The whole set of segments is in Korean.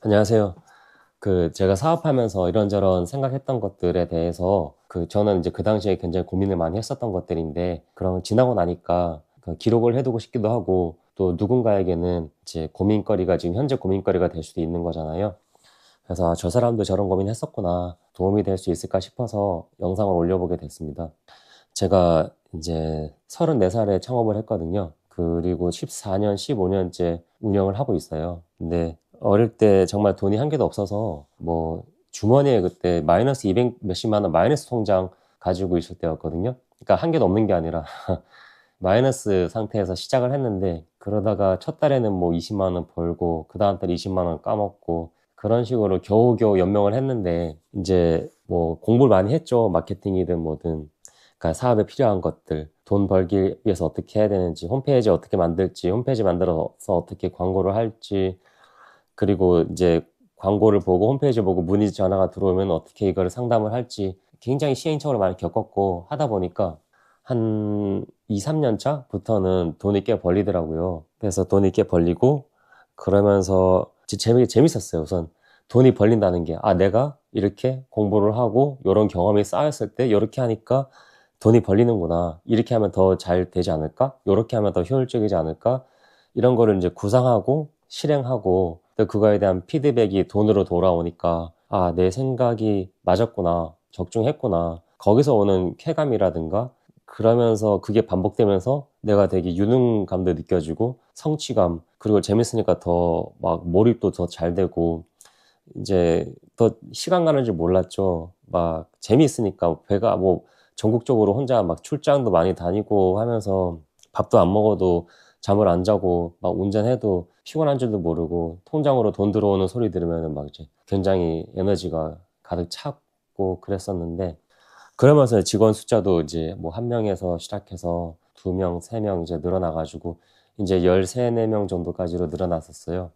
안녕하세요. 제가 사업하면서 이런저런 생각했던 것들에 대해서 저는 이제 그 당시에 굉장히 고민을 많이 했었던 것들인데, 그럼 지나고 나니까 기록을 해두고 싶기도 하고, 또 누군가에게는 이제 고민거리가 지금 현재 고민거리가 될 수도 있는 거잖아요. 그래서 저 사람도 저런 고민했었구나, 도움이 될 수 있을까 싶어서 영상을 올려보게 됐습니다. 제가 이제 34살에 창업을 했거든요. 그리고 14년, 15년째 운영을 하고 있어요. 근데 어릴 때 정말 돈이 한 개도 없어서 주머니에 그때 마이너스 200 몇십만 원 마이너스 통장 가지고 있을 때였거든요. 그러니까 한 개도 없는 게 아니라 마이너스 상태에서 시작을 했는데, 그러다가 첫 달에는 20만 원 벌고 그 다음 달 20만 원 까먹고 그런 식으로 겨우겨우 연명을 했는데, 이제 공부를 많이 했죠. 마케팅이든 뭐든. 그러니까 사업에 필요한 것들, 돈 벌기 위해서 어떻게 해야 되는지, 홈페이지 어떻게 만들지, 홈페이지 만들어서 어떻게 광고를 할지, 그리고 이제 광고를 보고 홈페이지 보고 문의 전화가 들어오면 어떻게 이거를 상담을 할지 굉장히 시행착오를 많이 겪었고, 하다 보니까 한 2, 3년 차부터는 돈이 꽤 벌리더라고요. 그래서 돈이 꽤 벌리고 그러면서 재밌었어요. 우선 돈이 벌린다는 게, 내가 이렇게 공부를 하고 이런 경험이 쌓였을 때 이렇게 하니까 돈이 벌리는구나, 이렇게 하면 더 잘 되지 않을까, 이렇게 하면 더 효율적이지 않을까, 이런 거를 이제 구상하고 실행하고, 또 그거에 대한 피드백이 돈으로 돌아오니까 내 생각이 맞았구나, 적중했구나, 거기서 오는 쾌감이라든가, 그러면서 그게 반복되면서 내가 되게 유능감도 느껴지고 성취감, 그리고 재밌으니까 더 막 몰입도 더 잘 되고, 이제 더 시간 가는 줄 몰랐죠. 막 재미있으니까 배가 전국적으로 혼자 막 출장도 많이 다니고 하면서 밥도 안 먹어도 잠을 안 자고 막 운전해도 피곤한 줄도 모르고, 통장으로 돈 들어오는 소리 들으면 막 이제 굉장히 에너지가 가득 찼고 그랬었는데, 그러면서 직원 숫자도 이제 한 명에서 시작해서 두 명, 세 명 이제 늘어나가지고 이제 13, 14명 정도까지로 늘어났었어요.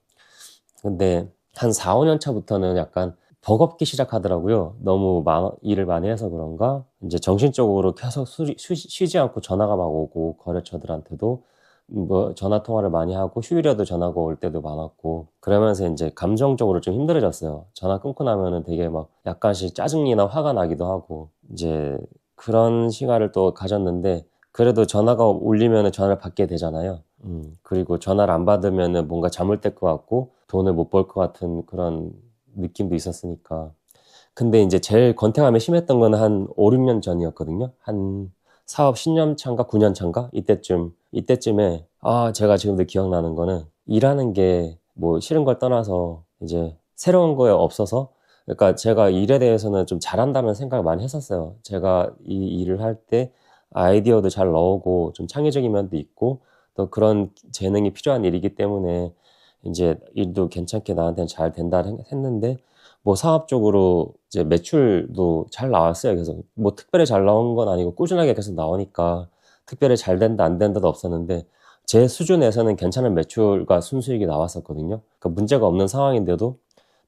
근데 한 4, 5년 차부터는 약간 버겁기 시작하더라고요. 너무 일을 많이 해서 그런가? 이제 정신적으로 계속 쉬지 않고 전화가 막 오고, 거래처들한테도 전화 통화를 많이 하고, 휴일에도 전화가 올 때도 많았고, 그러면서 이제 감정적으로 좀 힘들어졌어요. 전화 끊고 나면은 되게 막 약간씩 짜증이나 화가 나기도 하고, 이제 그런 시간을 또 가졌는데, 그래도 전화가 울리면은 전화를 받게 되잖아요. 그리고 전화를 안 받으면은 뭔가 잘못될 것 같고 돈을 못 벌 것 같은 그런 느낌도 있었으니까. 근데 이제 제일 권태감이 심했던 건 한 5, 6년 전이었거든요. 한 사업 10년 차인가 9년 차인가 이때쯤에, 제가 지금도 기억나는 거는, 일하는 게 싫은 걸 떠나서 이제 새로운 거에 없어서, 그러니까 제가 일에 대해서는 좀 잘한다는 생각을 많이 했었어요. 제가 이 일을 할 때 아이디어도 잘 나오고 좀 창의적인 면도 있고, 또 그런 재능이 필요한 일이기 때문에 이제 일도 괜찮게 나한테는 잘 된다 했는데, 사업적으로 이제 매출도 잘 나왔어요. 그래서 특별히 잘 나온 건 아니고 꾸준하게 계속 나오니까 특별히 잘 된다 안 된다도 없었는데, 제 수준에서는 괜찮은 매출과 순수익이 나왔었거든요. 그러니까 문제가 없는 상황인데도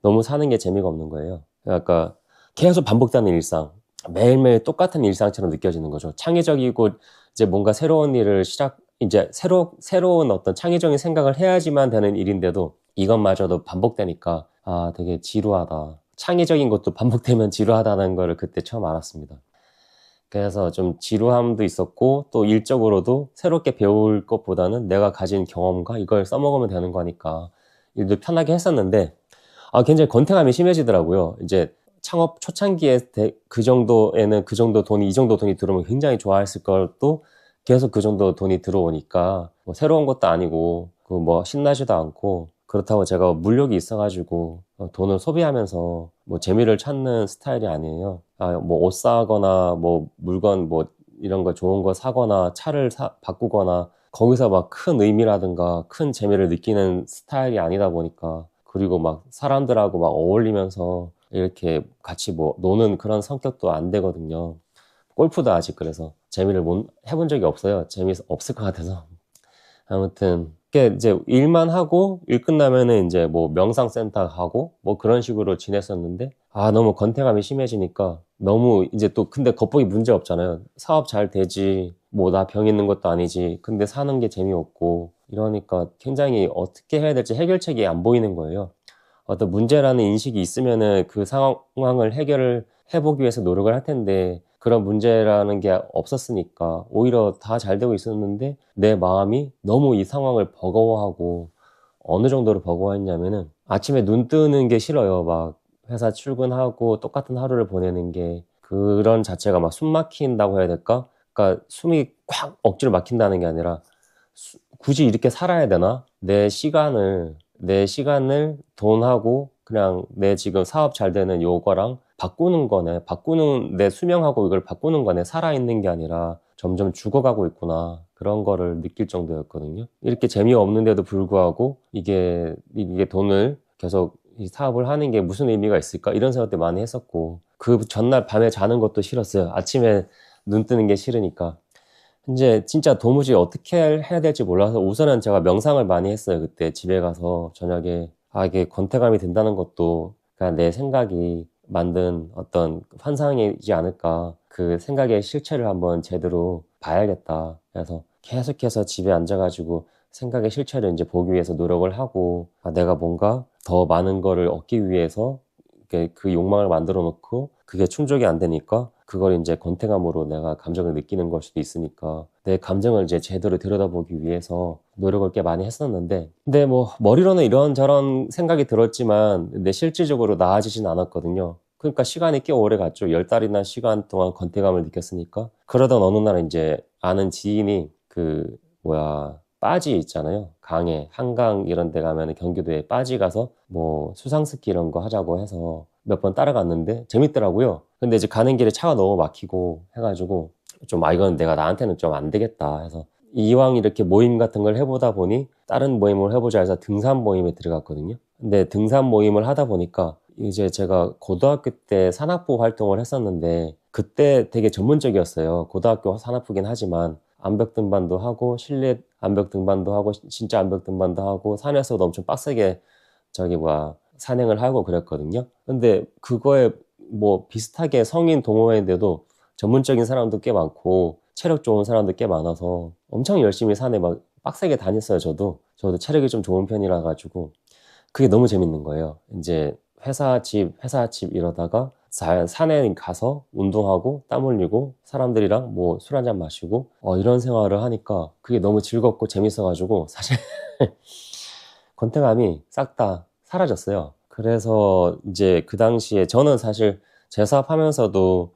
너무 사는 게 재미가 없는 거예요. 그러니까 계속 반복되는 일상, 매일매일 똑같은 일상처럼 느껴지는 거죠. 창의적이고 이제 뭔가 새로운 일을 이제 새로운 어떤 창의적인 생각을 해야지만 되는 일인데도 이것마저도 반복되니까 되게 지루하다. 창의적인 것도 반복되면 지루하다는 거를 그때 처음 알았습니다. 그래서 좀 지루함도 있었고, 또 일적으로도 새롭게 배울 것보다는 내가 가진 경험과 이걸 써먹으면 되는 거니까 일도 편하게 했었는데, 굉장히 권태감이 심해지더라고요. 이제 창업 초창기에 그 정도에는 그 정도 돈이, 이 정도 돈이 들어오면 굉장히 좋아했을 것도 계속 그 정도 돈이 들어오니까 새로운 것도 아니고 신나지도 않고, 그렇다고 제가 물욕이 있어가지고 돈을 소비하면서 재미를 찾는 스타일이 아니에요. 옷 사거나 물건 이런 거 좋은 거 사거나 차를 바꾸거나 거기서 막 큰 의미라든가 큰 재미를 느끼는 스타일이 아니다 보니까, 그리고 막 사람들하고 막 어울리면서 이렇게 같이 노는 그런 성격도 안 되거든요. 골프도 아직 그래서 재미를 못 해본 적이 없어요. 재미없을 것 같아서. 아무튼 그게 이제 일만 하고, 일 끝나면은 이제 명상센터 가고 그런 식으로 지냈었는데, 너무 권태감이 심해지니까, 너무 이제 또 근데 겉보기 문제 없잖아요. 사업 잘 되지, 나 병 있는 것도 아니지, 근데 사는 게 재미없고 이러니까 굉장히 어떻게 해야 될지 해결책이 안 보이는 거예요. 어떤 문제라는 인식이 있으면은 그 상황을 해결을 해보기 위해서 노력을 할 텐데 그런 문제라는 게 없었으니까 오히려 다 잘 되고 있었는데 내 마음이 너무 이 상황을 버거워하고 어느 정도로 버거워했냐면은 아침에 눈 뜨는 게 싫어요. 막 회사 출근하고 똑같은 하루를 보내는 게 그런 자체가 막 숨 막힌다고 해야 될까? 그러니까 숨이 꽉 억지로 막힌다는 게 아니라 굳이 이렇게 살아야 되나? 내 시간을 돈하고 그냥 내 지금 사업 잘 되는 요거랑 바꾸는 거네. 내 수명하고 이걸 바꾸는 거네. 살아있는 게 아니라 점점 죽어가고 있구나. 그런 거를 느낄 정도였거든요. 이렇게 재미없는데도 불구하고 이게 돈을 계속 이 사업을 하는 게 무슨 의미가 있을까? 이런 생각도 많이 했었고 그 전날 밤에 자는 것도 싫었어요. 아침에 눈 뜨는 게 싫으니까. 이제 진짜 도무지 어떻게 해야 될지 몰라서 우선은 제가 명상을 많이 했어요. 그때 집에 가서 저녁에 이게 권태감이 든다는 것도 그냥 내 생각이 만든 어떤 환상이지 않을까. 그 생각의 실체를 한번 제대로 봐야겠다. 그래서 계속해서 집에 앉아가지고 생각의 실체를 이제 보기 위해서 노력을 하고 내가 뭔가 더 많은 거를 얻기 위해서 그 욕망을 만들어 놓고 그게 충족이 안 되니까 그걸 이제 권태감으로 내가 감정을 느끼는 걸 수도 있으니까 내 감정을 이제 제대로 들여다보기 위해서 노력을 꽤 많이 했었는데 근데 뭐 머리로는 이런저런 생각이 들었지만 근데 실질적으로 나아지진 않았거든요. 그러니까 시간이 꽤 오래 갔죠. 10달이나 시간 동안 권태감을 느꼈으니까. 그러던 어느 날 이제 아는 지인이 빠지 있잖아요. 강에, 한강 이런 데 가면 경기도에 빠지 가서 뭐 수상스키 이런 거 하자고 해서 몇 번 따라갔는데 재밌더라고요. 근데 이제 가는 길에 차가 너무 막히고 해가지고 이건 내가 나한테는 좀 안 되겠다 해서 이왕 이렇게 모임 같은 걸 해보다 보니 다른 모임을 해보자 해서 등산 모임에 들어갔거든요. 근데 등산 모임을 하다 보니까 이제 제가 고등학교 때 산악부 활동을 했었는데 그때 되게 전문적이었어요. 고등학교 산악부긴 하지만 암벽 등반도 하고 실내 암벽 등반도 하고 진짜 암벽 등반도 하고 산에서도 엄청 빡세게 산행을 하고 그랬거든요. 근데 그거에 뭐 비슷하게 성인 동호회인데도 전문적인 사람도 꽤 많고 체력 좋은 사람도 꽤 많아서 엄청 열심히 산에 막 빡세게 다녔어요. 저도 체력이 좀 좋은 편이라 가지고 그게 너무 재밌는 거예요. 이제 회사 집 이러다가 산에 가서 운동하고 땀 흘리고 사람들이랑 뭐 술 한잔 마시고 이런 생활을 하니까 그게 너무 즐겁고 재밌어가지고 사실 권태감이 싹 다 사라졌어요. 그래서 이제 그 당시에 저는 사실 재사업하면서도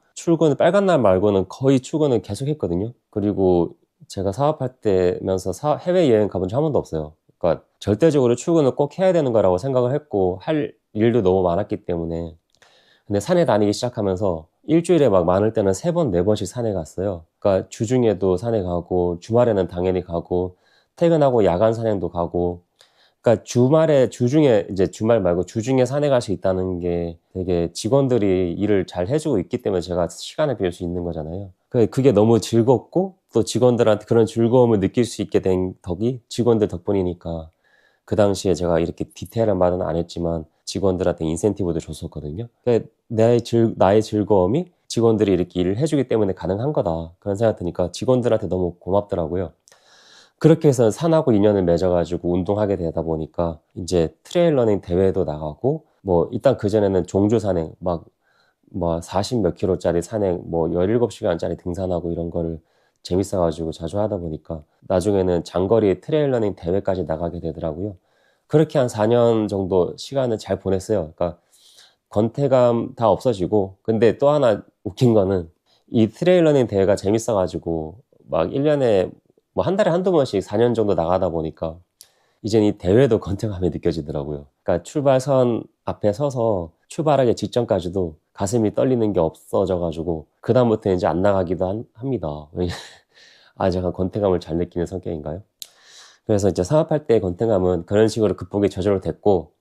빨간 날 말고는 거의 출근을 계속 했거든요. 그리고 제가 사업할 때면서 해외여행 가본 적 한 번도 없어요. 그러니까 절대적으로 출근을 꼭 해야 되는 거라고 생각을 했고 할 일도 너무 많았기 때문에 근데 산에 다니기 시작하면서 일주일에 막 많을 때는 3번, 4번씩 산에 갔어요. 그러니까 주중에도 산에 가고 주말에는 당연히 가고 퇴근하고 야간 산행도 가고 그러니까 주중에 이제 주말 말고 주중에 산에 갈 수 있다는 게 되게 직원들이 일을 잘 해주고 있기 때문에 제가 시간을 비울 수 있는 거잖아요. 그게 너무 즐겁고 또 직원들한테 그런 즐거움을 느낄 수 있게 된 덕이 직원들 덕분이니까 그 당시에 제가 이렇게 디테일한 말은 안 했지만 직원들한테 인센티브도 줬었거든요. 그러니까 나의 즐거움이 직원들이 이렇게 일을 해주기 때문에 가능한 거다. 그런 생각 드니까 직원들한테 너무 고맙더라고요. 그렇게 해서 산하고 인연을 맺어가지고 운동하게 되다 보니까 이제 트레일 러닝 대회도 나가고 뭐 일단 그전에는 종주 산행 뭐 40 몇 킬로짜리 산행 뭐 17시간짜리 등산하고 이런 거를 재밌어가지고 자주 하다 보니까 나중에는 장거리 트레일 러닝 대회까지 나가게 되더라고요. 그렇게 한 4년 정도 시간을 잘 보냈어요. 그러니까 권태감 다 없어지고 근데 또 하나 웃긴 거는 이 트레일 러닝 대회가 재밌어가지고 막 1년에 뭐 한 달에 한두 번씩 4년 정도 나가다 보니까 이젠 이 대회도 권태감이 느껴지더라고요. 그러니까 출발선 앞에 서서 출발하기 직전까지도 가슴이 떨리는 게 없어져가지고 그다음부터 이제 안 나가기도 합니다. 제가 권태감을 잘 느끼는 성격인가요? 그래서 이제 사업할 때 권태감은 그런 식으로 극복이 저절로 됐고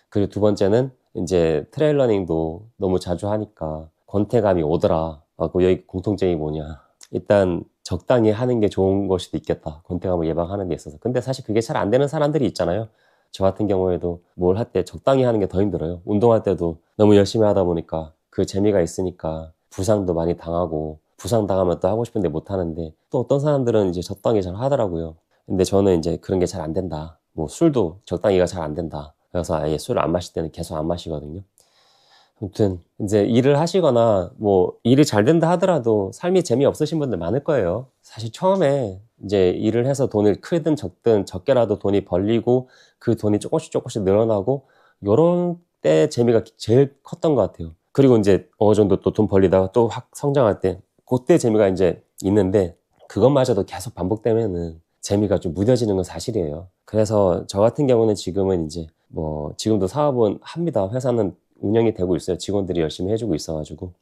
그리고 두 번째는 이제 트레일 러닝도 너무 자주 하니까 권태감이 오더라. 여기 공통점이 뭐냐. 일단 적당히 하는 게 좋은 걸 수도 있겠다. 권태감을 예방하는 데 있어서. 근데 사실 그게 잘 안 되는 사람들이 있잖아요. 저 같은 경우에도 뭘 할 때 적당히 하는 게 더 힘들어요. 운동할 때도 너무 열심히 하다 보니까 그 재미가 있으니까 부상도 많이 당하고 부상 당하면 또 하고 싶은데 못 하는데 또 어떤 사람들은 이제 적당히 잘 하더라고요. 근데 저는 이제 그런 게 잘 안 된다. 뭐 술도 적당히가 잘 안 된다. 그래서 아예 술을 안 마실 때는 계속 안 마시거든요. 아무튼 이제 일을 하시거나 뭐 일이 잘 된다 하더라도 삶이 재미없으신 분들 많을 거예요. 사실 처음에 이제 일을 해서 돈을 크든 적든 적게라도 돈이 벌리고 그 돈이 조금씩 늘어나고 요런 때 재미가 제일 컸던 것 같아요. 그리고 이제 어느 정도 또 돈 벌리다가 또 확 성장할 때 그때 재미가 이제 있는데 그것마저도 계속 반복되면은 재미가 좀 무뎌지는 건 사실이에요. 그래서 저 같은 경우는 지금은 이제 뭐 지금도 사업은 합니다. 회사는 운영이 되고 있어요. 직원들이 열심히 해주고 있어가지고.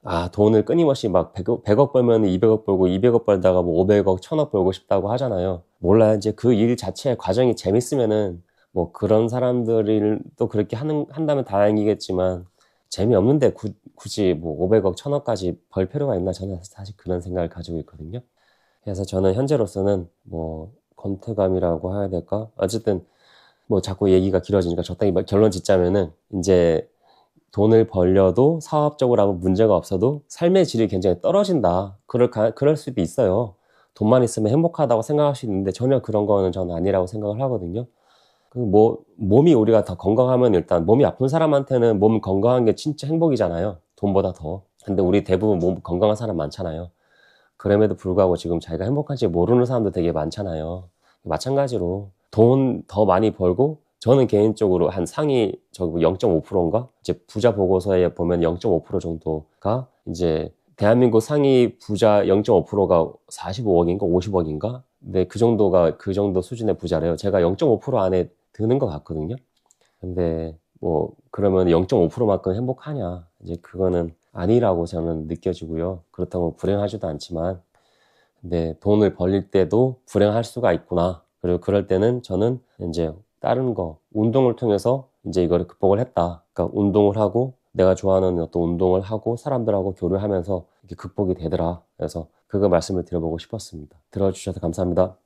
아, 돈을 끊임없이 막 100억 벌면 200억 벌고 200억 벌다가 뭐 500억, 1000억 벌고 싶다고 하잖아요. 몰라요. 이제 그 일 자체의 과정이 재밌으면은 뭐 그런 사람들을 또 그렇게 한다면 다행이겠지만 재미없는데 굳이 뭐 500억, 1000억까지 벌 필요가 있나 저는 사실 그런 생각을 가지고 있거든요. 그래서 저는 현재로서는 뭐 권태감이라고 해야 될까? 어쨌든 뭐 자꾸 얘기가 길어지니까 적당히 결론 짓자면은 이제 돈을 벌려도 사업적으로 하면 문제가 없어도 삶의 질이 굉장히 떨어진다. 그럴 수도 있어요. 돈만 있으면 행복하다고 생각할 수 있는데 전혀 그런 거는 저는 아니라고 생각을 하거든요. 뭐 몸이 우리가 더 건강하면 일단 몸이 아픈 사람한테는 몸 건강한 게 진짜 행복이잖아요. 돈보다 더. 근데 우리 대부분 몸 건강한 사람 많잖아요. 그럼에도 불구하고 지금 자기가 행복한지 모르는 사람도 되게 많잖아요. 마찬가지로 돈 더 많이 벌고 저는 개인적으로 한 상위 저기 0.5%인가? 이제 부자 보고서에 보면 0.5% 정도가 이제 대한민국 상위 부자 0.5%가 45억인가 50억인가? 근데 그 정도 수준의 부자래요. 제가 0.5% 안에 드는 것 같거든요. 근데 뭐 그러면 0.5%만큼 행복하냐? 이제 그거는 아니라고 저는 느껴지고요. 그렇다고 불행하지도 않지만 근데 돈을 벌릴 때도 불행할 수가 있구나. 그리고 그럴 때는 저는 이제 다른 거, 운동을 통해서 이제 이거를 극복을 했다. 그러니까 운동을 하고 내가 좋아하는 어떤 운동을 하고 사람들하고 교류하면서 이게 극복이 되더라. 그래서 그거 말씀을 드려보고 싶었습니다. 들어주셔서 감사합니다.